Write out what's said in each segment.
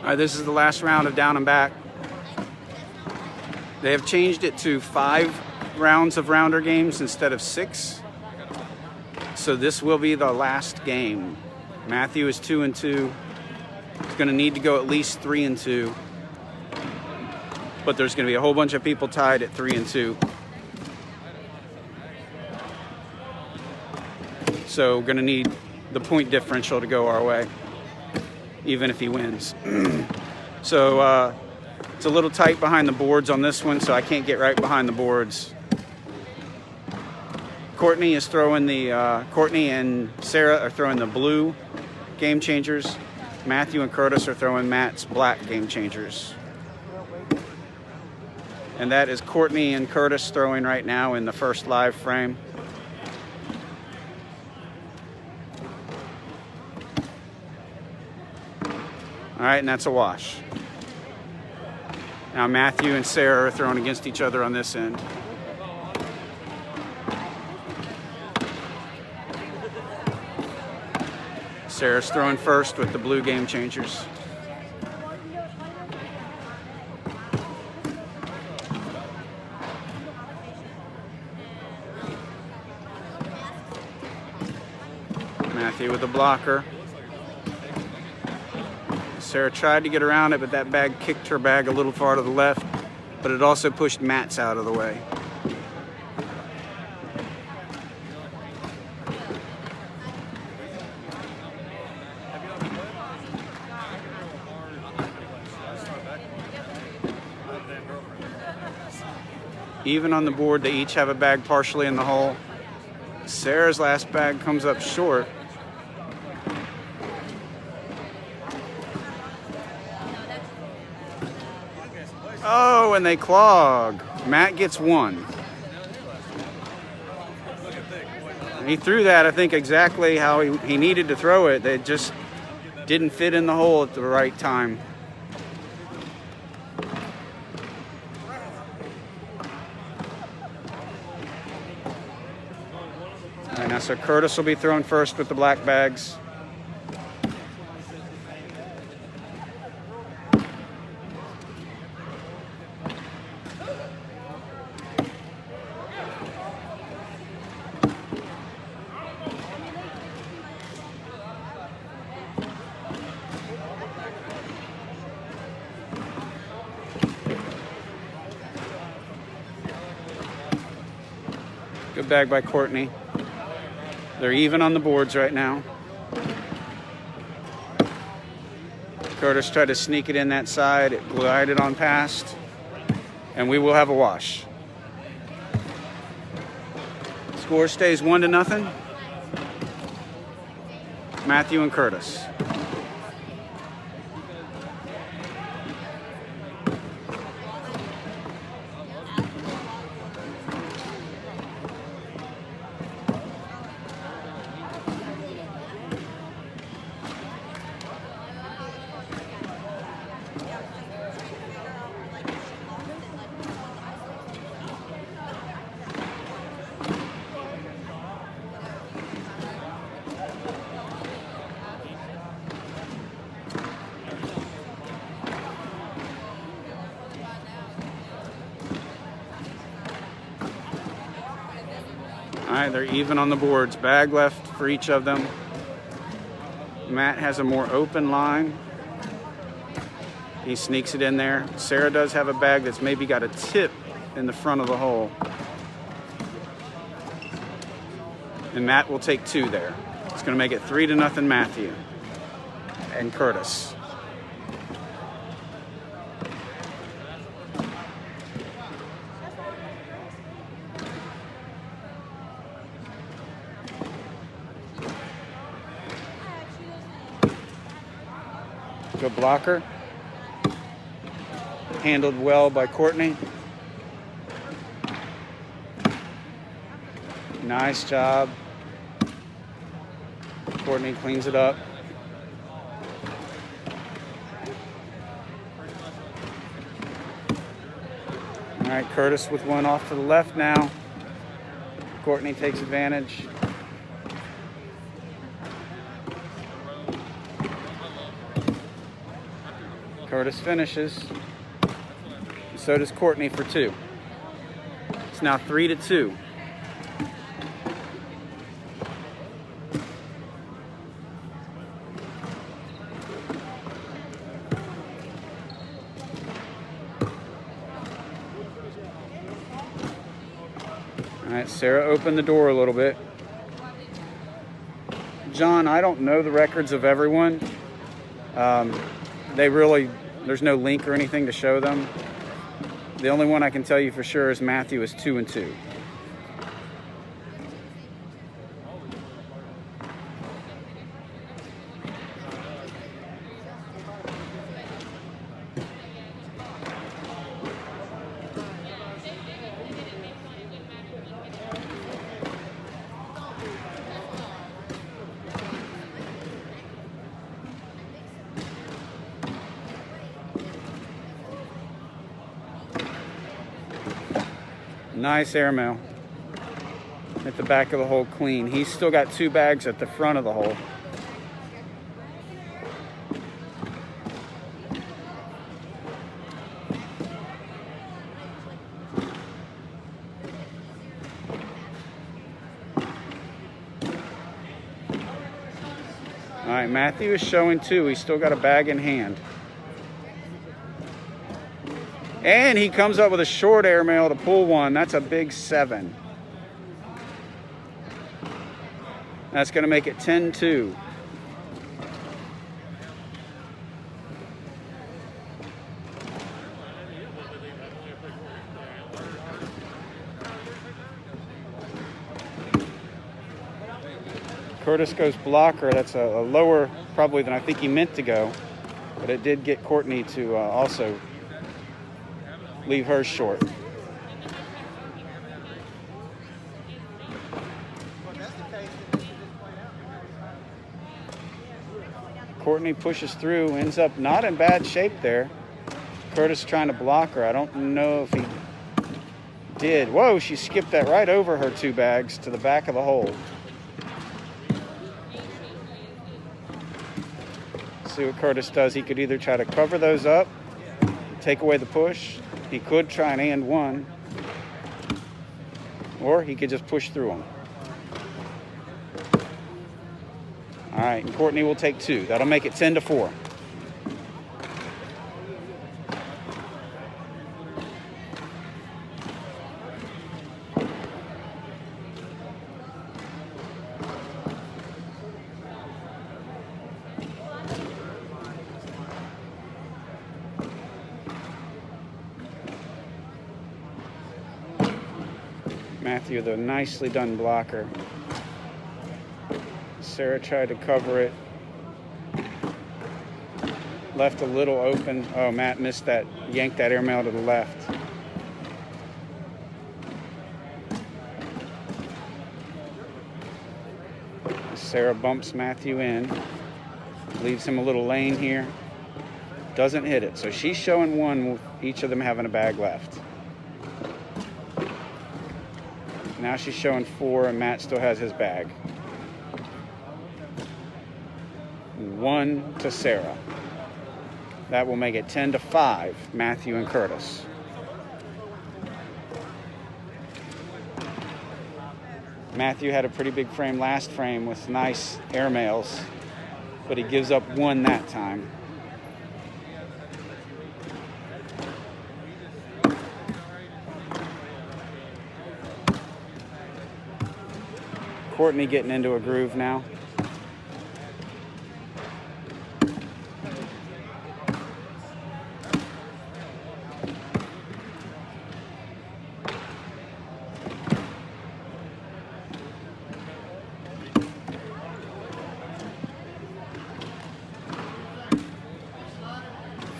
All right, this is the last round of down and back. They have changed it to 5 rounds of rounder games instead of 6. So this will be the last game. Matthew is 2-2. He's going to need to go at least 3-2. But there's going to be a whole bunch of people tied at 3-2. So we're going to need the point differential to go our way, even if he wins. So it's a little tight behind the boards on this one, so I can't get right behind the boards. Courtney is throwing the, Courtney and Sarah are throwing the blue game changers. Matthew and Curtis are throwing Matt's black game changers. And that is Courtney and Curtis throwing right now in the first live frame. All right, and that's a wash. Now Matthew and Sarah are throwing against each other on this end. Sarah's throwing first with the blue game changers. Matthew with the blocker. Sarah tried to get around it, but that bag kicked her bag a little far to the left, but it also pushed Matt's out of the way. Even on the board, they each have a bag partially in the hole. Sarah's last bag comes up short. Oh, and they clog. Matt gets 1. And he threw that, I think, exactly how he needed to throw it. They just didn't fit in the hole at the right time. All right, now so Curtis will be throwing first with the black bags. Good bag by Courtney. They're even on the boards right now. Curtis tried to sneak it in that side. It glided on past. And we will have a wash. Score stays 1-0. Matthew and Curtis. All right, they're even on the boards. Bag left for each of them. Matt has a more open line. He sneaks it in there. Sarah does have a bag that's maybe got a tip in the front of the hole. And Matt will take 2 there. It's going to make it 3-0 Matthew and Curtis. Good blocker. Handled well by Courtney. Nice job. Courtney cleans it up. All right, Curtis with one off to the left now. Courtney takes advantage. Curtis finishes. So does Courtney for 2. It's now 3-2. All right, Sarah opened the door a little bit. John, I don't know the records of everyone. There's no link or anything to show them. The only one I can tell you for sure is Matthew is 2-2. Nice airmail. At the back of the hole clean. He's still got 2 bags at the front of the hole. All right, Matthew is showing 2. He's still got a bag in hand. And he comes up with a short airmail to pull 1. That's a big 7. That's going to make it 10-2. Curtis goes blocker. That's a lower probably than I think he meant to go. But it did get Courtney to also leave hers short. Courtney pushes through, ends up not in bad shape there. Curtis trying to block her. I don't know if he did. Whoa, she skipped that right over her 2 bags to the back of the hole. See what Curtis does. He could either try to cover those up, take away the push. He could try and 1, or he could just push through them. All right, and Courtney will take 2. That'll make it 10-4. Matthew, the nicely done blocker. Sarah tried to cover it. Left a little open. Oh, Matt missed that, yanked that airmail to the left. Sarah bumps Matthew in. Leaves him a little lane here. Doesn't hit it. So she's showing 1 with each of them having a bag left. Now she's showing 4 and Matt still has his bag. 1 to Sarah. That will make it 10-5, Matthew and Curtis. Matthew had a pretty big frame last frame with nice airmails, but he gives up 1 that time. Courtney getting into a groove now.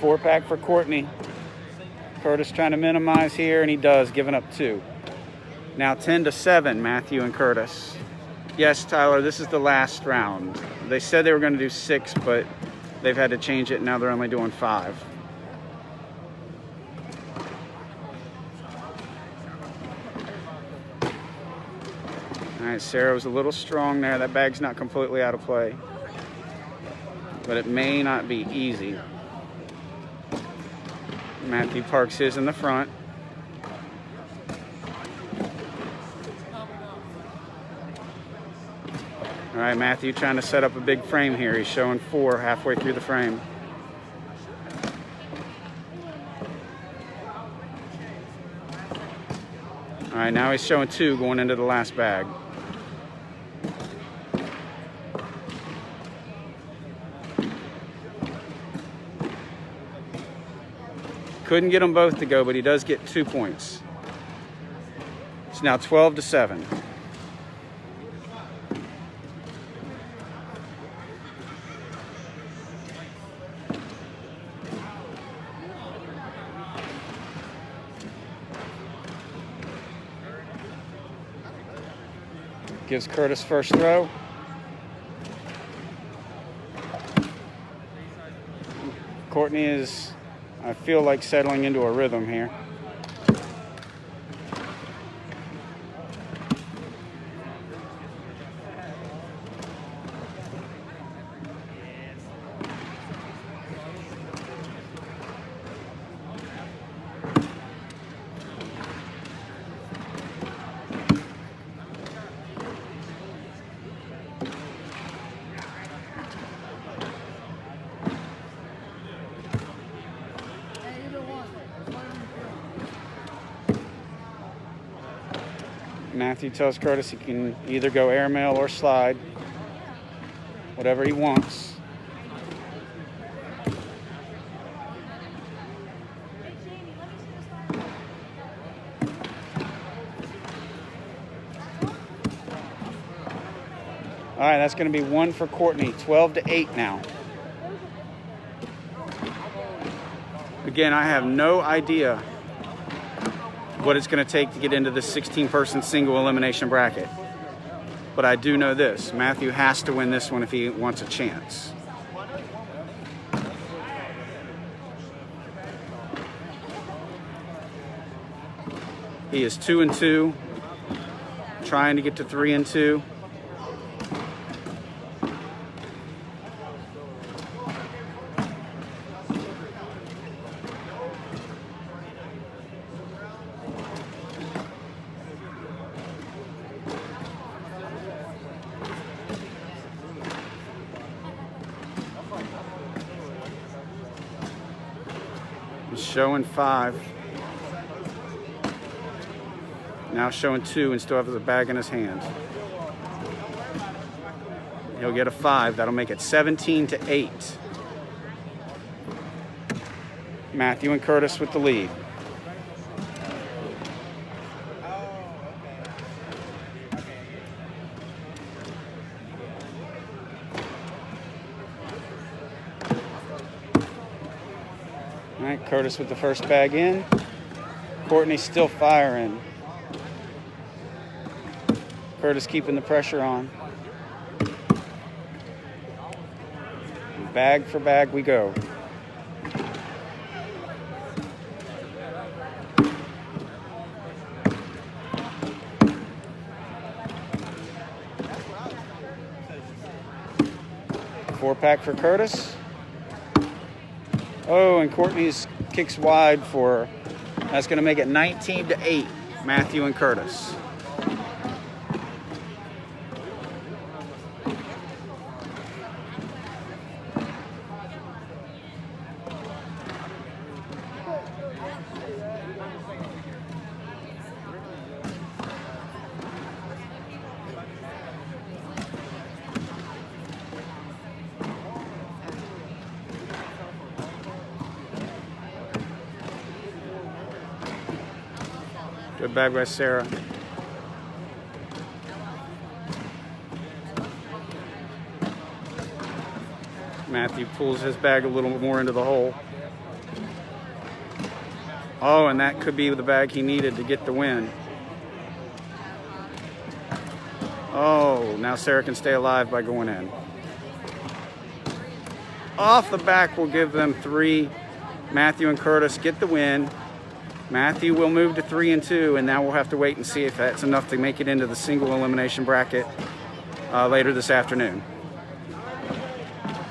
Four pack for Courtney. Curtis trying to minimize here, and he does, giving up 2. Now 10-7, Matthew and Curtis. Yes, Tyler, this is the last round. They said they were going to do 6, but they've had to change it. Now they're only doing 5. All right, Sarah was a little strong there. That bag's not completely out of play, but it may not be easy. Matthew parks his in the front. All right, Matthew trying to set up a big frame here. He's showing 4 halfway through the frame. All right, now he's showing 2 going into the last bag. Couldn't get them both to go, but he does get 2 points. It's now 12-7. Gives Curtis first throw. Courtney is, I feel like, settling into a rhythm here. Matthew tells Curtis he can either go airmail or slide, whatever he wants. All right, that's going to be 1 for Courtney, 12-8 now. Again, I have no idea what it's going to take to get into the 16-person single elimination bracket. But I do know this. Matthew has to win this one if he wants a chance. He is 2-2, trying to get to 3-2. Showing 5. Now showing 2 and still has the bag in his hand. He'll get a 5. That'll make it 17-8. Matthew and Curtis with the lead. All right, Curtis with the first bag in. Courtney still firing. Curtis keeping the pressure on. Bag for bag we go. Four-pack for Curtis. Oh, and Courtney's kicks wide for, that's going to make it 19-8, Matthew and Curtis. Good bag by Sarah. Matthew pulls his bag a little more into the hole. Oh, and that could be the bag he needed to get the win. Oh, now Sarah can stay alive by going in. Off the back will give them 3. Matthew and Curtis get the win. Matthew will move to 3-2, and now we'll have to wait and see if that's enough to make it into the single elimination bracket later this afternoon.